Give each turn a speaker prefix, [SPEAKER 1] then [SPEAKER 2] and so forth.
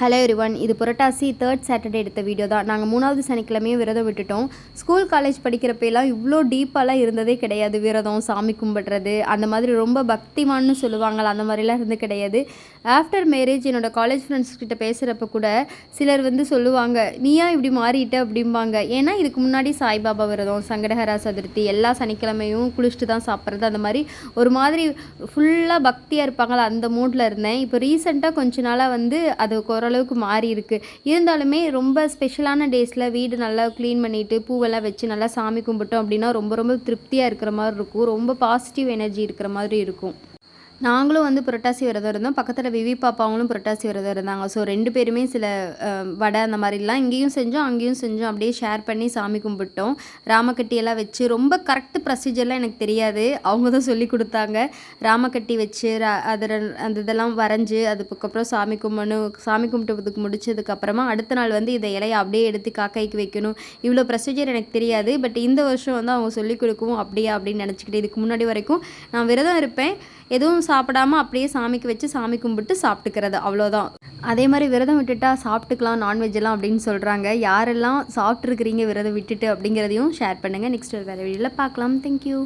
[SPEAKER 1] Hello everyone, இது புரட்டாசி 3rd Saturday எடுத்த video தான். நாங்கள் 3வது சனிக்கிழமையும் விரதம் விட்டுட்டோம். ஸ்கூல் காலேஜ் படிக்கிறப்பெல்லாம் இவ்வளோ டீப்பாலாம் இருந்ததே கிடையாது. விரதம், சாமி கும்பிட்றது, அந்த மாதிரி ரொம்ப பக்திமான்னு சொல்லுவாங்கள்ல, அந்த மாதிரிலாம் இருந்து கிடையாது. ஆஃப்டர் மேரேஜ் என்னோடய காலேஜ் ஃப்ரெண்ட்ஸ் கிட்ட பேசுகிறப்ப கூட சிலர் சொல்லுவாங்க, நீயா இப்படி மாறிட்ட அப்படிம்பாங்க. ஏன்னா இதுக்கு முன்னாடி சாய்பாபா விரதம், சங்கடஹர சதுர்த்தி, எல்லா சனிக்கிழமையும் குளிச்சுட்டு தான் சாப்பிட்றது, அந்த மாதிரி ஒரு மாதிரி ஃபுல்லாக பக்தியாக இருப்பாங்களா, அந்த மூடில் இருந்தேன். இப்போ ரீசெண்டாக கொஞ்ச நாளாக அது ஓரளவுக்கு மாறி இருக்குது. இருந்தாலுமே ரொம்ப ஸ்பெஷலான டேஸில் வீடு நல்லா க்ளீன் பண்ணிவிட்டு பூவெல்லாம் வச்சு நல்லா சாமி கும்பிட்டோம் அப்படின்னா ரொம்ப ரொம்ப திருப்தியாக இருக்கிற மாதிரி இருக்கும். ரொம்ப பாசிட்டிவ் எனர்ஜி இருக்கிற மாதிரி இருக்கும். நாங்களும் புரட்டாசி விரதம் இருந்தோம். பக்கத்தில் விவி பாப்பாவங்களும் புரட்டாசி விரதம் இருந்தாங்க. ஸோ 2 பேருமே சில வடை அந்த மாதிரிலாம் இங்கேயும் செஞ்சோம், அங்கேயும் செஞ்சோம். அப்படியே ஷேர் பண்ணி சாமி கும்பிட்டோம். ராமக்கட்டியெல்லாம் வச்சு ரொம்ப கரெக்ட் ப்ரொசீஜர்லாம் எனக்கு தெரியாது. அவங்க தான் சொல்லி கொடுத்தாங்க. ராமக்கட்டி வச்சு அதில் அந்த இதெல்லாம் வரைஞ்சி அதுக்கப்புறம் சாமி கும்பிட்டதுக்கு முடிச்சதுக்கப்புறமா அடுத்த நாள் இதை இலையை அப்படியே எடுத்து காக்கைக்கு வைக்கணும். இவ்வளோ ப்ரொசீஜர் எனக்கு தெரியாது. பட் இந்த வருஷம் அவங்க சொல்லிக் கொடுக்கவும் அப்படியா அப்படின்னு நினச்சிக்கிட்டு இதுக்கு முன்னாடி வரைக்கும் நான் விரதம் இருப்பேன். எதுவும் சாப்பிடாமல் அப்படியே சாமிக்கு வச்சு சாமி கும்பிட்டு சாப்பிட்டுக்கிறது, அவ்வளோதான். அதே மாதிரி விரதம் விட்டுட்டா சாப்பிட்டுக்கலாம் நான்வெஜ்ஜெல்லாம் அப்படின்னு சொல்கிறாங்க. யாரெல்லாம் சாப்பிட்ருக்கிறீங்க விரதம் விட்டுட்டு அப்படிங்கிறதையும் ஷேர் பண்ணுங்கள். நெக்ஸ்ட் ஒரு வேறு வீடியோவில் பார்க்கலாம். தேங்க்யூ.